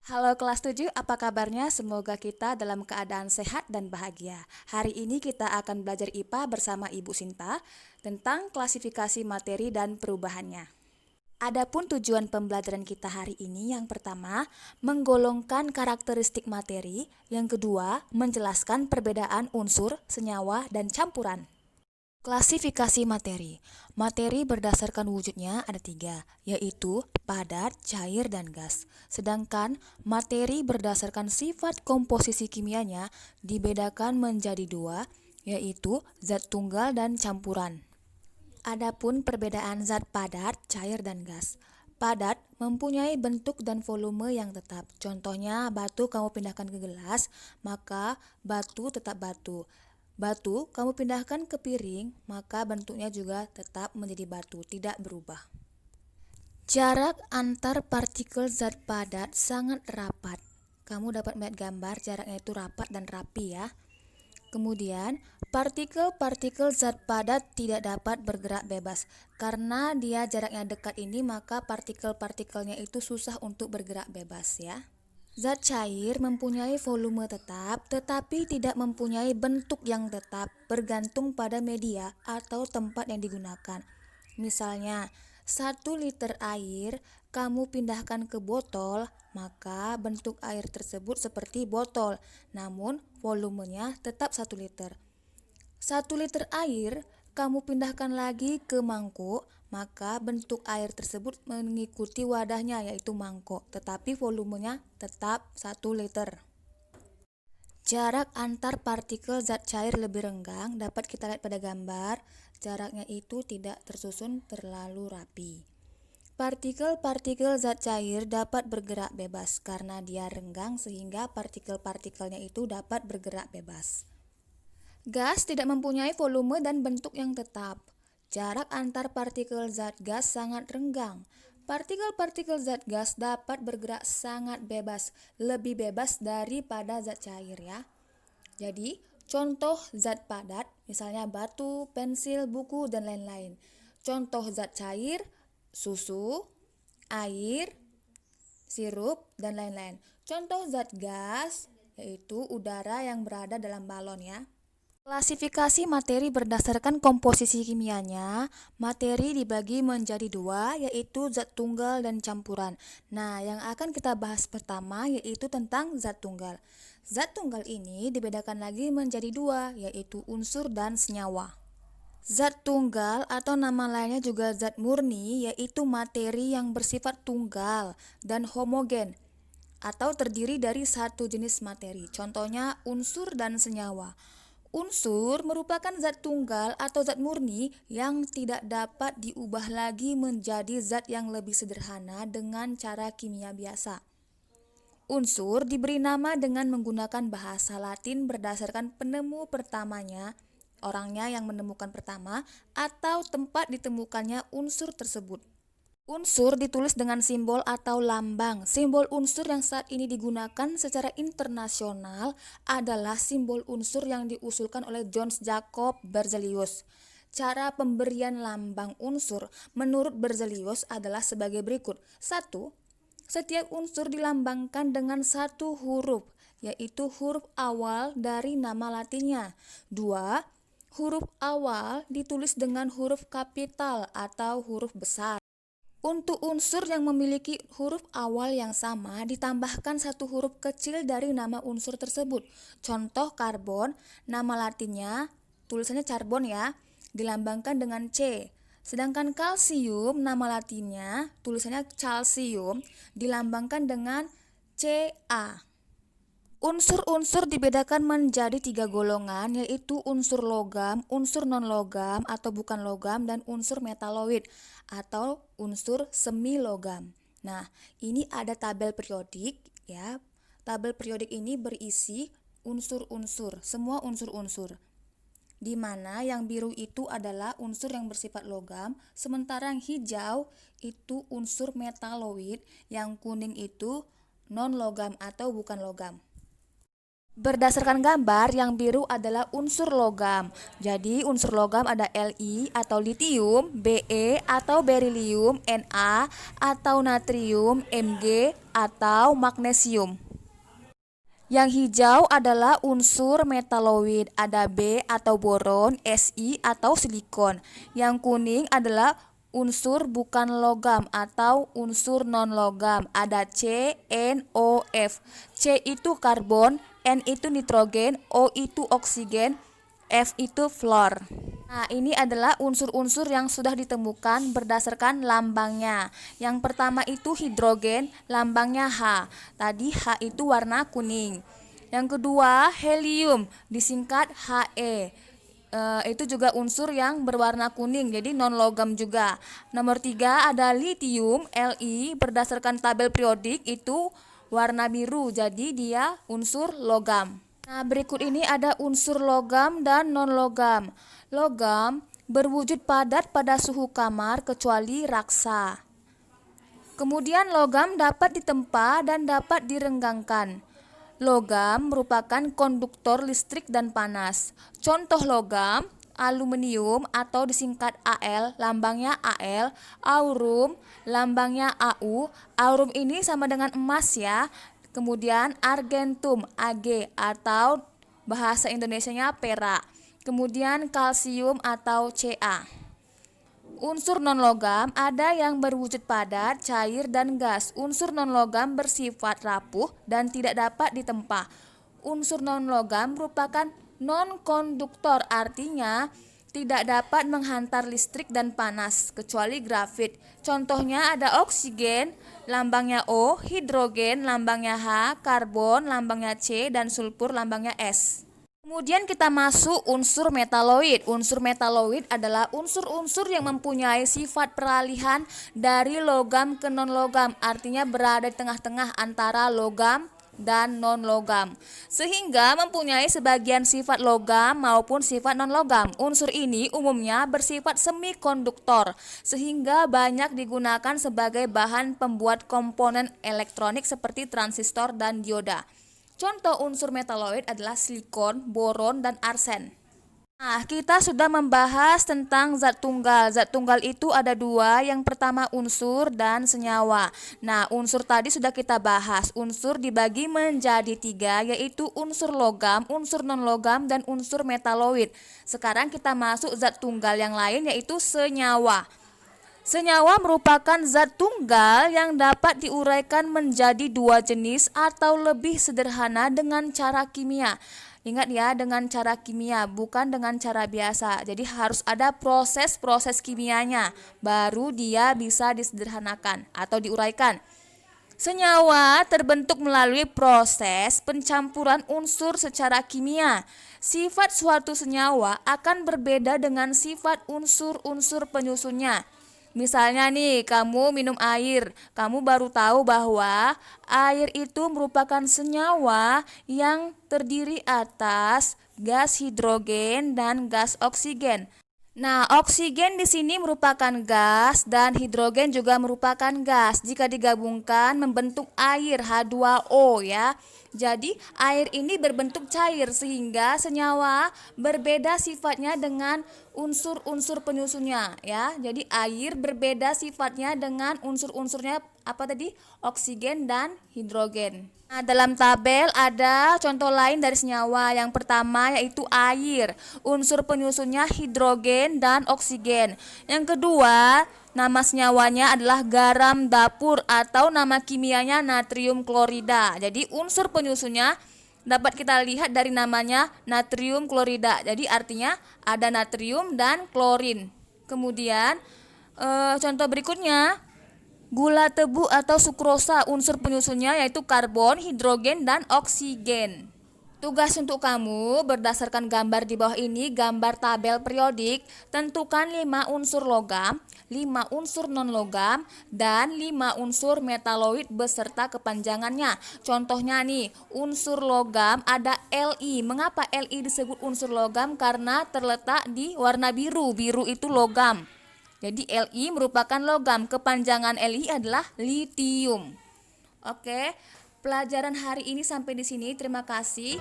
Halo kelas 7, apa kabarnya? Semoga kita dalam keadaan sehat dan bahagia. Hari ini kita akan belajar IPA bersama Ibu Sinta tentang klasifikasi materi dan perubahannya. Adapun tujuan pembelajaran kita hari ini yang pertama, menggolongkan karakteristik materi, yang kedua, menjelaskan perbedaan unsur, senyawa, dan campuran. Klasifikasi materi. Materi berdasarkan wujudnya ada tiga, yaitu padat, cair, dan gas. Sedangkan materi berdasarkan sifat komposisi kimianya dibedakan menjadi dua, yaitu zat tunggal dan campuran. Adapun perbedaan zat padat, cair, dan gas. Padat mempunyai bentuk dan volume yang tetap. Contohnya, batu kamu pindahkan ke gelas, maka batu tetap batu. Batu kamu pindahkan ke piring, maka bentuknya juga tetap menjadi batu, tidak berubah. Jarak antar partikel zat padat sangat rapat. Kamu dapat melihat gambar jaraknya itu rapat dan rapi ya. Kemudian, partikel-partikel zat padat tidak dapat bergerak bebas. Karena dia jaraknya dekat ini, maka partikel-partikelnya itu susah untuk bergerak bebas ya. Zat cair mempunyai volume tetap, tetapi tidak mempunyai bentuk yang tetap, bergantung pada media atau tempat yang digunakan. Misalnya, 1 liter air kamu pindahkan ke botol, maka bentuk air tersebut seperti botol, namun volumenya tetap 1 liter. 1 liter air kamu pindahkan lagi ke mangkuk, maka bentuk air tersebut mengikuti wadahnya yaitu mangkok, tetapi volumenya tetap 1 liter. Jarak antar partikel zat cair lebih renggang dapat kita lihat pada gambar, jaraknya itu tidak tersusun terlalu rapi. Partikel-partikel zat cair dapat bergerak bebas karena dia renggang sehingga partikel-partikelnya itu dapat bergerak bebas. Gas tidak mempunyai volume dan bentuk yang tetap. Jarak antar partikel zat gas sangat renggang. Partikel-partikel zat gas dapat bergerak sangat bebas, lebih bebas daripada zat cair ya. Jadi, contoh zat padat, misalnya batu, pensil, buku, dan lain-lain. Contoh zat cair, susu, air, sirup, dan lain-lain. Contoh zat gas, yaitu udara yang berada dalam balon ya. Klasifikasi materi berdasarkan komposisi kimianya, materi dibagi menjadi dua, yaitu zat tunggal dan campuran. Nah, yang akan kita bahas pertama yaitu tentang zat tunggal. Zat tunggal ini dibedakan lagi menjadi dua, yaitu unsur dan senyawa. Zat tunggal atau nama lainnya juga zat murni, yaitu materi yang bersifat tunggal dan homogen, atau terdiri dari satu jenis materi. Contohnya unsur dan senyawa. Unsur merupakan zat tunggal atau zat murni yang tidak dapat diubah lagi menjadi zat yang lebih sederhana dengan cara kimia biasa. Unsur diberi nama dengan menggunakan bahasa Latin berdasarkan penemu pertamanya, orangnya yang menemukan pertama, atau tempat ditemukannya unsur tersebut. Unsur ditulis dengan simbol atau lambang. Simbol unsur yang saat ini digunakan secara internasional adalah simbol unsur yang diusulkan oleh John Jacob Berzelius. Cara pemberian lambang unsur menurut Berzelius adalah sebagai berikut. 1. Setiap unsur dilambangkan dengan satu huruf, yaitu huruf awal dari nama latinnya. 2. Huruf awal ditulis dengan huruf kapital atau huruf besar. Untuk unsur yang memiliki huruf awal yang sama, ditambahkan satu huruf kecil dari nama unsur tersebut. Contoh karbon, nama latinnya, tulisannya carbon ya, dilambangkan dengan C. Sedangkan kalsium, nama latinnya, tulisannya calcium, dilambangkan dengan Ca. Unsur-unsur dibedakan menjadi 3 golongan, yaitu unsur logam, unsur non-logam atau bukan logam, dan unsur metaloid atau unsur semi logam. Nah, ini ada tabel periodik ya. Tabel periodik ini berisi unsur-unsur, semua unsur-unsur. Di mana yang biru itu adalah unsur yang bersifat logam, sementara yang hijau itu unsur metaloid, yang kuning itu non-logam atau bukan logam. Berdasarkan gambar, yang biru adalah unsur logam. Jadi unsur logam ada Li atau litium, Be atau berilium, Na atau natrium, Mg atau magnesium. Yang hijau adalah unsur metaloid, ada B atau boron, Si atau silikon. Yang kuning adalah unsur bukan logam atau unsur non-logam, ada C, N, O, F. C itu karbon, N itu nitrogen, O itu oksigen, F itu fluor. Nah, ini adalah unsur-unsur yang sudah ditemukan berdasarkan lambangnya. Yang pertama itu hidrogen, lambangnya H. Tadi H itu warna kuning. Yang kedua, helium, disingkat He. Itu juga unsur yang berwarna kuning, jadi non-logam juga. Nomor 3 ada litium, Li, berdasarkan tabel periodik itu warna biru, jadi dia unsur logam. Nah, berikut ini ada unsur logam dan non-logam. Logam berwujud padat pada suhu kamar kecuali raksa. Kemudian logam dapat ditempa dan dapat direnggangkan. Logam merupakan konduktor listrik dan panas. Contoh logam, aluminium atau disingkat Al, lambangnya Al, aurum, lambangnya Au. Aurum ini sama dengan emas ya. Kemudian argentum, Ag atau bahasa Indonesianya perak. Kemudian kalsium atau Ca. Unsur non-logam ada yang berwujud padat, cair, dan gas. Unsur non-logam bersifat rapuh dan tidak dapat ditempa. Unsur non-logam merupakan non-konduktor, artinya tidak dapat menghantar listrik dan panas, kecuali grafit. Contohnya ada oksigen, lambangnya O, hidrogen, lambangnya H, karbon, lambangnya C, dan sulfur, lambangnya S. Kemudian kita masuk unsur metaloid. Unsur metaloid adalah unsur-unsur yang mempunyai sifat peralihan dari logam ke non-logam, artinya berada di tengah-tengah antara logam dan non-logam, sehingga mempunyai sebagian sifat logam maupun sifat non-logam. Unsur ini umumnya bersifat semikonduktor, sehingga banyak digunakan sebagai bahan pembuat komponen elektronik seperti transistor dan dioda. Contoh unsur metaloid adalah silikon, boron, dan arsen. Nah, kita sudah membahas tentang zat tunggal. Zat tunggal itu ada dua, yang pertama unsur dan senyawa. Nah, unsur tadi sudah kita bahas. Unsur dibagi menjadi 3, yaitu unsur logam, unsur non-logam, dan unsur metaloid. Sekarang kita masuk zat tunggal yang lain, yaitu senyawa. Senyawa merupakan zat tunggal yang dapat diuraikan menjadi 2 jenis atau lebih sederhana dengan cara kimia. Ingat ya, dengan cara kimia, bukan dengan cara biasa. Jadi harus ada proses-proses kimianya, baru dia bisa disederhanakan atau diuraikan. Senyawa terbentuk melalui proses pencampuran unsur secara kimia. Sifat suatu senyawa akan berbeda dengan sifat unsur-unsur penyusunnya. Misalnya nih, kamu minum air, kamu baru tahu bahwa air itu merupakan senyawa yang terdiri atas gas hidrogen dan gas oksigen. Nah, oksigen di sini merupakan gas dan hidrogen juga merupakan gas. Jika digabungkan membentuk air H2O ya. Jadi, air ini berbentuk cair sehingga senyawa berbeda sifatnya dengan unsur-unsur penyusunnya ya. Jadi, air berbeda sifatnya dengan unsur-unsurnya apa tadi? Oksigen dan hidrogen. Nah, dalam tabel ada contoh lain dari senyawa. Yang pertama yaitu air. Unsur penyusunnya hidrogen dan oksigen. Yang kedua, nama senyawanya adalah garam dapur atau nama kimianya natrium klorida. Jadi unsur penyusunnya dapat kita lihat dari namanya natrium klorida. Jadi artinya ada natrium dan klorin. Kemudian contoh berikutnya, gula tebu atau sukrosa, unsur penyusunnya yaitu karbon, hidrogen, dan oksigen. Tugas untuk kamu berdasarkan gambar di bawah ini, gambar tabel periodik, tentukan 5 unsur logam, 5 unsur non-logam, dan 5 unsur metaloid beserta kepanjangannya. Contohnya nih, unsur logam ada Li. Mengapa Li disebut unsur logam? Karena terletak di warna biru. Biru itu logam. Jadi Li merupakan logam, kepanjangan Li adalah litium. Oke, pelajaran hari ini sampai di sini. Terima kasih.